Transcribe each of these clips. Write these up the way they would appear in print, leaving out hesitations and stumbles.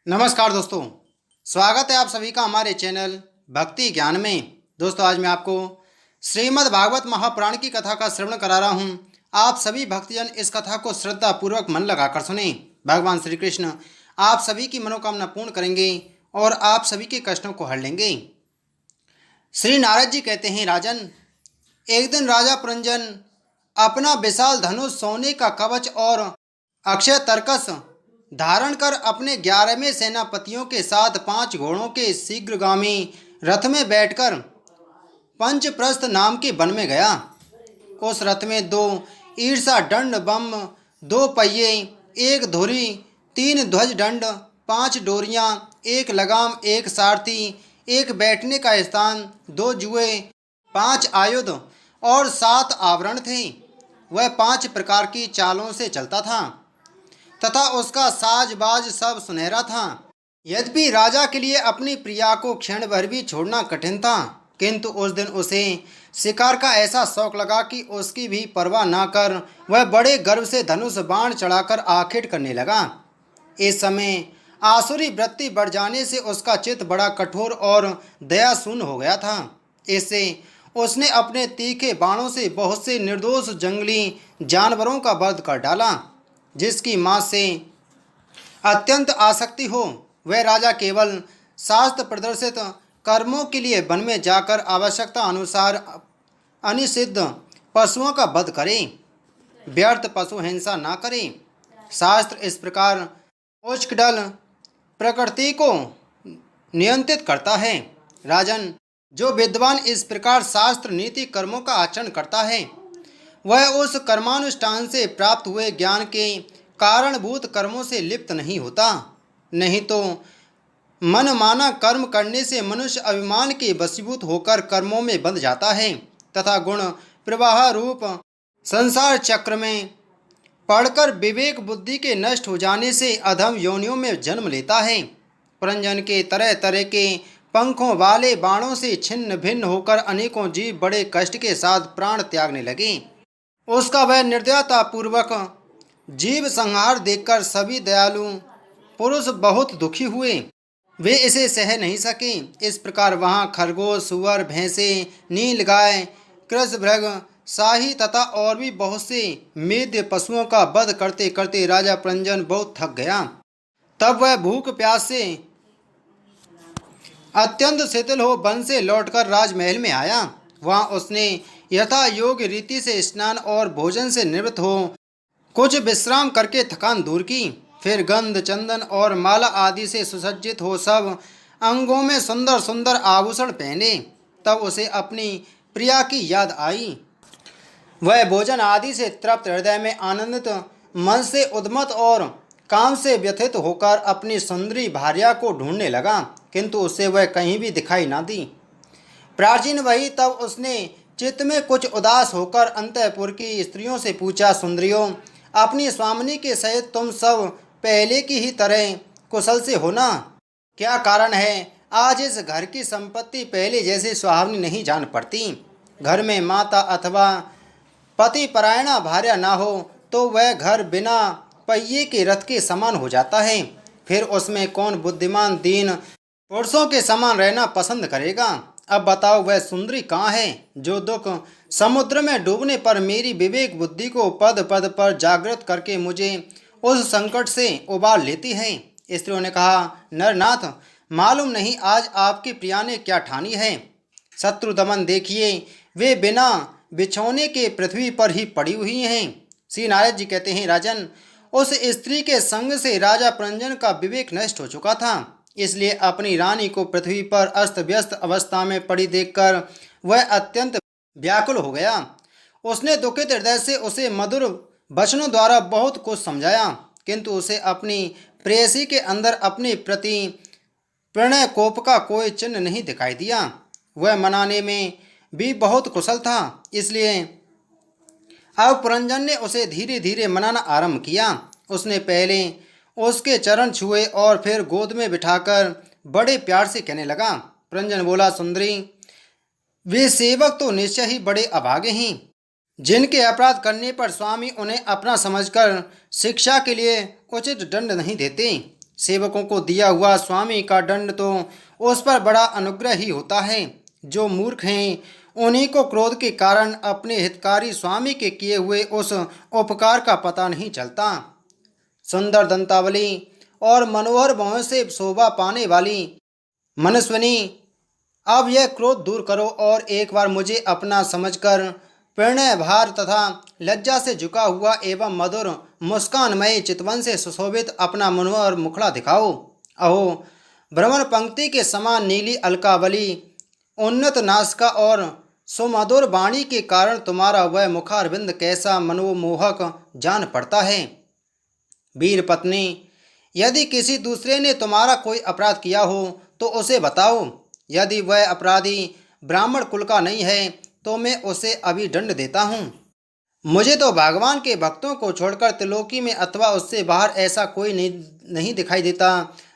नमस्कार दोस्तों। स्वागत है आप सभी का हमारे चैनल भक्ति ज्ञान में। दोस्तों, आज मैं आपको श्रीमद् भागवत महापुराण की कथा का श्रवण करा रहा हूँ। आप सभी भक्तजन इस कथा को श्रद्धा पूर्वक मन लगाकर सुने। भगवान श्री कृष्ण आप सभी की मनोकामना पूर्ण करेंगे और आप सभी के कष्टों को हर लेंगे। श्री नारद जी कहते हैं, राजन, एक दिन राजा पुरंजन अपना विशाल धनुष, सोने का कवच और अक्षय तरकस धारण कर अपने 11वें सेनापतियों के साथ 5 घोड़ों के शीघ्रगामी रथ में बैठकर पंचप्रस्थ नाम के वन में गया। उस रथ में 2 ईर्षा दंड बम, 2 पहिए, 1 धुरी, 3 ध्वज दंड, 5 डोरियां, 1 लगाम, 1 सारथी, 1 बैठने का स्थान, 2 जुए, 5 आयुध और 7 आवरण थे। वह 5 प्रकार की चालों से चलता था तथा उसका साजबाज सब सुनहरा था। यद्यपि राजा के लिए अपनी प्रिया को क्षण भर भी छोड़ना कठिन था, किंतु उस दिन उसे शिकार का ऐसा शौक लगा कि उसकी भी परवाह न कर वह बड़े गर्व से धनुष बाण चढ़ाकर आखेट करने लगा। इस समय आसुरी वृत्ति बढ़ जाने से उसका चित्त बड़ा कठोर और दयाशून्य हो गया था। इससे उसने अपने तीखे बाणों से बहुत से निर्दोष जंगली जानवरों का वध कर डाला। जिसकी मांस से अत्यंत आसक्ति हो, वह राजा केवल शास्त्र प्रदर्शित कर्मों के लिए वन में जाकर आवश्यकता अनुसार अनिषिद्ध पशुओं का वध करे, व्यर्थ पशु हिंसा ना करे। शास्त्र इस प्रकार ओष्ठडल प्रकृति को नियंत्रित करता है। राजन, जो विद्वान इस प्रकार शास्त्र नीति कर्मों का आचरण करता है, वह उस कर्मानुष्ठान से प्राप्त हुए ज्ञान के कारणभूत कर्मों से लिप्त नहीं होता। नहीं तो मनमाना कर्म करने से मनुष्य अभिमान के वशीभूत होकर कर्मों में बंध जाता है तथा गुण प्रवाह रूप संसार चक्र में पड़कर विवेक बुद्धि के नष्ट हो जाने से अधम योनियों में जन्म लेता है। पुरंजन के तरह तरह के पंखों वाले बाणों से छिन्न भिन्न होकर अनेकों जीव बड़े कष्ट के साथ प्राण त्यागने लगे। उसका वह निर्दयता पूर्वक जीव संहार देखकर सभी दयालु पुरुष बहुत दुखी हुए। वे इसे सह नहीं सके। इस प्रकार वहाँ खरगोश, सुअर, भैंसे, नीलगाय, कृष्णभृग, शाही तथा और भी बहुत से मेद्य पशुओं का वध करते करते राजा पुरंजन बहुत थक गया। तब वह भूख प्यास से अत्यंत शिथिल हो वन से लौटकर राजमहल में आया। वहाँ उसने यथा योग्य रीति से स्नान और भोजन से निवृत्त हो कुछ विश्राम करके थकान दूर की। फिर गंध, चंदन और माला आदि से सुसज्जित हो सब अंगों में सुंदर सुंदर आभूषण पहने। तब उसे अपनी प्रिया की याद आई। वह भोजन आदि से तृप्त हृदय में आनंदित मन से उद्मत और काम से व्यथित होकर अपनी सुंदरी भार्या को ढूंढने लगा, किंतु उसे वह कहीं भी दिखाई ना दी। प्राचीन वही तब उसने चित्त में कुछ उदास होकर अंतःपुर की स्त्रियों से पूछा, सुंदरियों, अपनी स्वामिनी के सहित तुम सब पहले की ही तरह कुशल से हो ना? क्या कारण है आज इस घर की संपत्ति पहले जैसे सुहावनी नहीं जान पड़ती? घर में माता अथवा पति परायणा भार्या ना हो तो वह घर बिना पहिए के रथ के समान हो जाता है। फिर उसमें कौन बुद्धिमान दीन पुरुषों के समान रहना पसंद करेगा? अब बताओ, वह सुंदरी कहाँ है जो दुख समुद्र में डूबने पर मेरी विवेक बुद्धि को पद पद पर जागृत करके मुझे उस संकट से उबार लेती है? स्त्रियों ने कहा, नरनाथ, मालूम नहीं आज आपकी प्रिया ने क्या ठानी है। शत्रु दमन देखिए, वे बिना बिछौने के पृथ्वी पर ही पड़ी हुई हैं। श्री नारद जी कहते हैं, राजन, उस स्त्री के संग से राजा पुरंजन का विवेक नष्ट हो चुका था। इसलिए अपनी रानी को पृथ्वी पर अस्त व्यस्त अवस्था में पड़ी देखकर वह अत्यंत व्याकुल हो गया। उसने दुखित हृदय से उसे मधुर वचनों द्वारा बहुत कुछ समझाया, किंतु उसे अपनी प्रेयसी के अंदर अपने प्रति प्रणय कोप का कोई चिन्ह नहीं दिखाई दिया। वह मनाने में भी बहुत कुशल था, इसलिए अब पुरंजन ने उसे धीरे धीरे मनाना आरंभ किया। उसने पहले उसके चरण छुए और फिर गोद में बिठाकर बड़े प्यार से कहने लगा। पुरंजन बोला, सुंदरी, वे सेवक तो निश्चय ही बड़े अभागे हैं, जिनके अपराध करने पर स्वामी उन्हें अपना समझकर शिक्षा के लिए उचित दंड नहीं देते। सेवकों को दिया हुआ स्वामी का दंड तो उस पर बड़ा अनुग्रह ही होता है। जो मूर्ख हैं उन्हीं को क्रोध के कारण अपने हितकारी स्वामी के किए हुए उस उपकार का पता नहीं चलता। सुंदर दंतावली और मनोहर भौं से शोभा पाने वाली मनस्विनी, अब यह क्रोध दूर करो और एक बार मुझे अपना समझकर प्रणय भार तथा लज्जा से झुका हुआ एवं मधुर मुस्कानमय चितवन से सुशोभित अपना मनोहर मुखड़ा दिखाओ। अहो, भ्रमण पंक्ति के समान नीली अलकावली, उन्नत नासिका और सुमधुर वाणी के कारण तुम्हारा वह मुखारविंद कैसा मनोमोहक जान पड़ता है। वीर पत्नी, यदि किसी दूसरे ने तुम्हारा कोई अपराध किया हो तो उसे बताओ। यदि वह अपराधी ब्राह्मण कुल का नहीं है तो मैं उसे अभी दंड देता हूँ। मुझे तो भगवान के भक्तों को छोड़कर त्रिलोकी में अथवा उससे बाहर ऐसा कोई नहीं दिखाई देता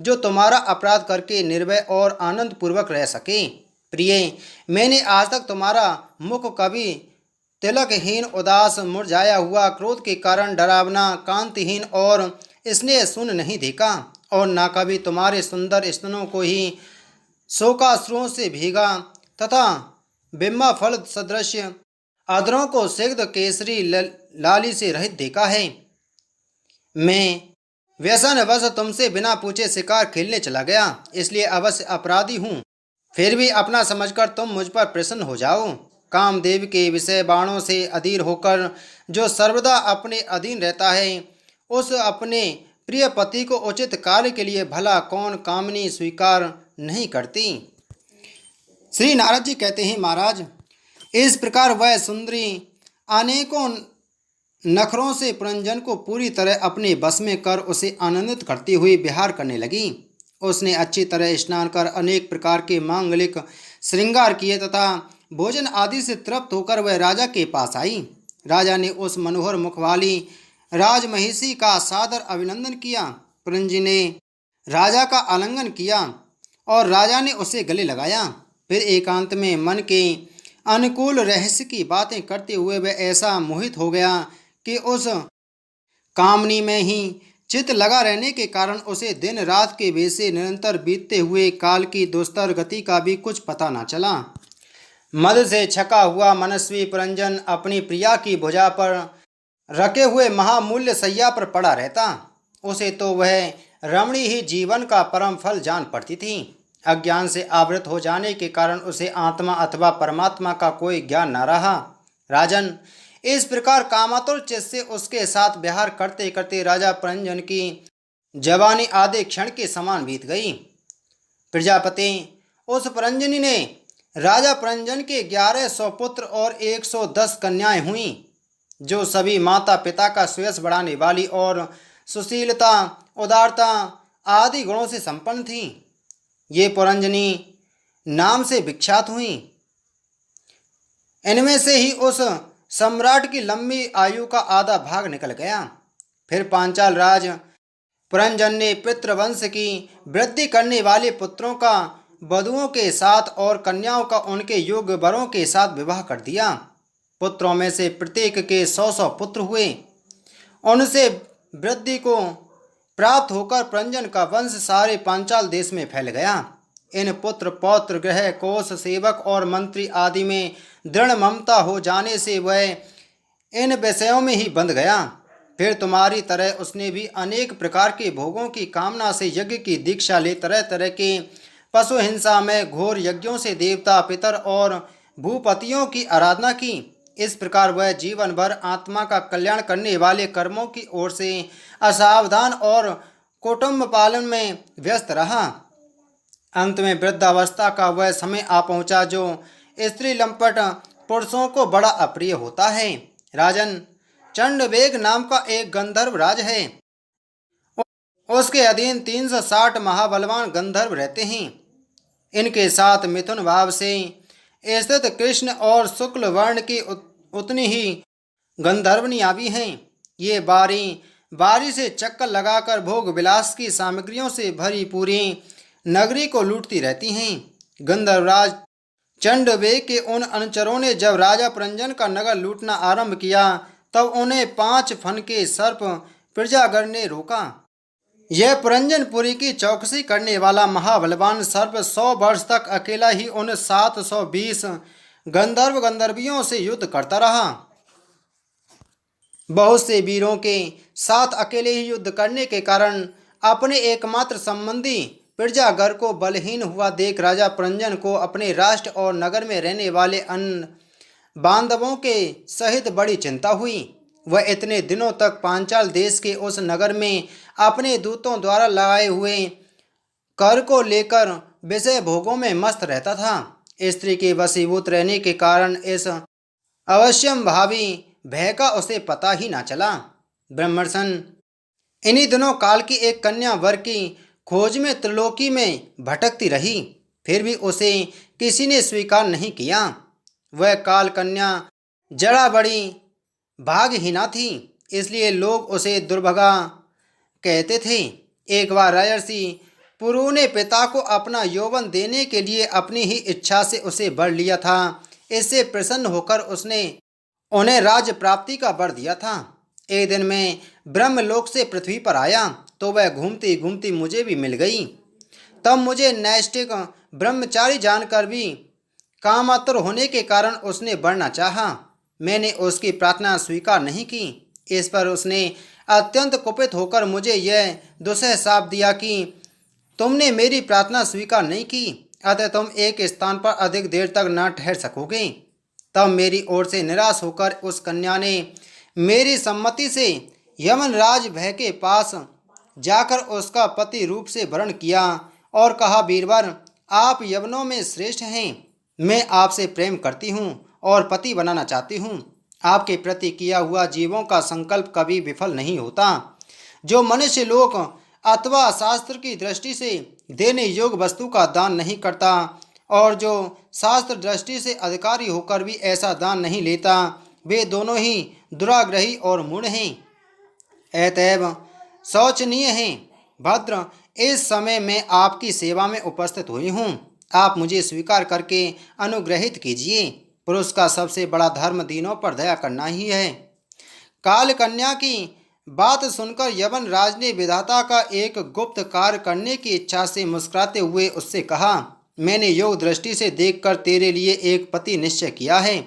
जो तुम्हारा अपराध करके निर्भय और आनंद पूर्वक रह सके। प्रिय, मैंने आज तक तुम्हारा मुख कभी तिलकहीन, उदास, मुरझाया हुआ, क्रोध के कारण डरावना, कांतिहीन और स्नेह शून्य नहीं देखा, और न कभी तुम्हारे सुंदर स्तनों को ही शोकाश्रुओं से भीगा तथा बिम्बा फल सदृश अधरों को सिग्ध केसरी लाली से रहित देखा है। मैं व्यसनवश तुमसे बिना पूछे शिकार खेलने चला गया, इसलिए अवश्य अपराधी हूँ। फिर भी अपना समझकर तुम मुझ पर प्रसन्न हो जाओ। कामदेव के विषय बाणों से अधीर होकर जो सर्वदा अपने अधीन रहता है, उस अपने प्रिय पति को उचित कार्य के लिए भला कौन कामनी स्वीकार नहीं करती। श्री नारद जी कहते हैं, महाराज, इस प्रकार वह सुंदरी अनेकों नखरों से पुरंजन को पूरी तरह अपने बस में कर उसे आनंदित करती हुई विहार करने लगी। उसने अच्छी तरह स्नान कर अनेक प्रकार के मांगलिक श्रृंगार किए तथा भोजन आदि से तृप्त होकर वह राजा के पास आई। राजा ने उस मनोहर मुख वाली राजमहिषी का सादर अभिनंदन किया। पुरंजी ने राजा का आलिंगन किया और राजा ने उसे गले लगाया। फिर एकांत में मन के अनुकूल रहस्य की बातें करते हुए वह ऐसा मोहित हो गया कि उस कामनी में ही चित्त लगा रहने के कारण उसे दिन रात के वैसे निरंतर बीतते हुए काल की दुस्तर गति का भी कुछ पता न चला। मद से छका हुआ मनस्वी पुरंजन अपनी प्रिया की भुजा पर रखे हुए महामूल्य सैया पर पड़ा रहता। उसे तो वह रमणी ही जीवन का परम फल जान पड़ती थी। अज्ञान से आवृत हो जाने के कारण उसे आत्मा अथवा परमात्मा का कोई ज्ञान न रहा। राजन, इस प्रकार कामातुर चित्त से उसके साथ विहार करते करते राजा पुरंजन की जवानी आधे क्षण के समान बीत गई। प्रजापति, उस पुरंजनी ने राजा पुरंजन के 1100 पुत्र और 110 कन्याएं हुईं, जो सभी माता पिता का सुयश बढ़ाने वाली और सुशीलता, उदारता आदि गुणों से संपन्न थीं। ये पुरंजनी नाम से विख्यात हुईं। इनमें से ही उस सम्राट की लंबी आयु का आधा भाग निकल गया। फिर पांचाल राज पुरंजन ने पितृवंश की वृद्धि करने वाले पुत्रों का वधुओं के साथ और कन्याओं का उनके योग्य वरों के साथ विवाह कर दिया। पुत्रों में से प्रत्येक के 100 पुत्र हुए। उनसे वृद्धि को प्राप्त होकर पुरंजन का वंश सारे पांचाल देश में फैल गया। इन पुत्र पौत्र गृह कोष सेवक और मंत्री आदि में दृढ़ ममता हो जाने से वह इन विषयों में ही बंध गया। फिर तुम्हारी तरह उसने भी अनेक प्रकार के भोगों की कामना से यज्ञ की दीक्षा ले तरह तरह के पशु हिंसा में घोर यज्ञों से देवता, पितर और भूपतियों की आराधना की। इस प्रकार वह जीवन भर आत्मा का कल्याण करने वाले कर्मों की ओर से असावधान और कुटुंब पालन में व्यस्त रहा। अंत में वृद्धावस्था का वह समय आ पहुंचा जो स्त्री लंपट पुरुषों को बड़ा अप्रिय होता है। राजन, चंडवेग नाम का एक गंधर्व राज है। उसके अधीन 360 महाबलवान गंधर्व रहते हैं। इनके साथ मिथुन भाव से स्थित कृष्ण और शुक्ल वर्ण की उतनी ही गंधर्वनियाँ भी हैं। ये बारी बारी से चक्कर लगाकर भोग विलास की सामग्रियों से भरी पूरी नगरी को लूटती रहती हैं। गंधर्वराज चंडवेग के उन अनुचरों ने जब राजा पुरंजन का नगर लूटना आरंभ किया तब उन्हें 5 फन के सर्प प्रजागर ने रोका। यह पुरंजनपुरी की चौकसी करने वाला महाबलवान सर्प 100 वर्ष तक अकेला ही उन 720 गंधर्व गंधर्वियों से युद्ध करता रहा। बहुत से वीरों के साथ अकेले ही युद्ध करने के कारण अपने एकमात्र संबंधी प्रजागर को बलहीन हुआ देख राजा पुरंजन को अपने राष्ट्र और नगर में रहने वाले अन्य बांधवों के सहित बड़ी चिंता हुई। वह इतने दिनों तक पांचाल देश के उस नगर में अपने दूतों द्वारा लगाए हुए कर को लेकर विषय भोगों में मस्त रहता था। स्त्री के वशीभूत रहने के कारण इस अवश्यम भावी भय का उसे पता ही ना चला। ब्रह्मर्षण इन्हीं दिनों काल की एक कन्या वर की खोज में त्रिलोकी में भटकती रही, फिर भी उसे किसी ने स्वीकार नहीं किया। वह काल कन्या जड़ा बड़ी भागहीना थी, इसलिए लोग उसे दुर्भगा कहते थे। एक बार राजर्षि पुरु ने पिता को अपना यौवन देने के लिए अपनी ही इच्छा से उसे वर लिया था। इससे प्रसन्न होकर उसने उन्हें राज्य प्राप्ति का वर दिया था। एक दिन मैं ब्रह्मलोक से पृथ्वी पर आया तो वह घूमती घूमती मुझे भी मिल गई। तब मुझे नैष्ठिक ब्रह्मचारी जानकर भी कामातुर होने के कारण उसने बढ़ना चाहा। मैंने उसकी प्रार्थना स्वीकार नहीं की। इस पर उसने अत्यंत कुपित होकर मुझे यह दुस्सह शाप दिया कि तुमने मेरी प्रार्थना स्वीकार नहीं की, अतः तुम एक स्थान पर अधिक देर तक न ठहर सकोगे। तब मेरी ओर से निराश होकर उस कन्या ने मेरी सम्मति से यमनराज भय के पास जाकर उसका पति रूप से वर्ण किया और कहा, वीरवर, आप यवनों में श्रेष्ठ हैं। मैं आपसे प्रेम करती हूँ और पति बनाना चाहती हूँ। आपके प्रति किया हुआ जीवों का संकल्प कभी विफल नहीं होता। जो मनुष्य लोक अथवा शास्त्र की दृष्टि से देने योग्य वस्तु का दान नहीं करता और जो शास्त्र दृष्टि से अधिकारी होकर भी ऐसा दान नहीं लेता, वे दोनों ही दुराग्रही और मूढ़ हैं, अतएव शोचनीय हैं। भद्र, इस समय मैं आपकी सेवा में उपस्थित हुई हूँ, आप मुझे स्वीकार करके अनुग्रहित कीजिए। पुरुष का सबसे बड़ा धर्म दीनों पर दया करना ही है। काल कन्या की बात सुनकर यवन राज ने विधाता का एक गुप्त कार्य करने की इच्छा से मुस्कुराते हुए उससे कहा, मैंने योग दृष्टि से देखकर तेरे लिए एक पति निश्चय किया है।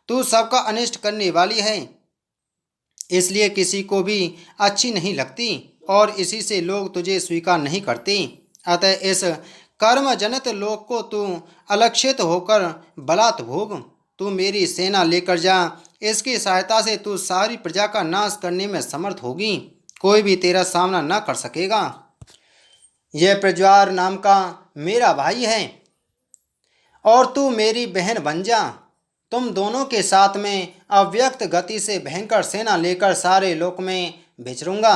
तू सबका अनिष्ट करने वाली है, इसलिए किसी को भी अच्छी नहीं लगती और इसी से लोग तुझे स्वीकार नहीं करते। अतः इस कर्म जनित लोक को तू अलक्षित होकर बलात् भोग। तू मेरी सेना लेकर जा, इसकी सहायता से तू सारी प्रजा का नाश करने में समर्थ होगी, कोई भी तेरा सामना न कर सकेगा। यह प्रज्वार नाम का मेरा भाई है और तू मेरी बहन बन जा। तुम दोनों के साथ में अव्यक्त गति से भयंकर सेना लेकर सारे लोक में विचरूंगा।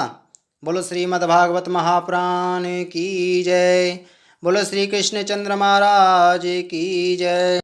बोलो श्रीमद्भागवत महापुराण की जय। बोलो श्री कृष्ण चंद्र महाराज की जय।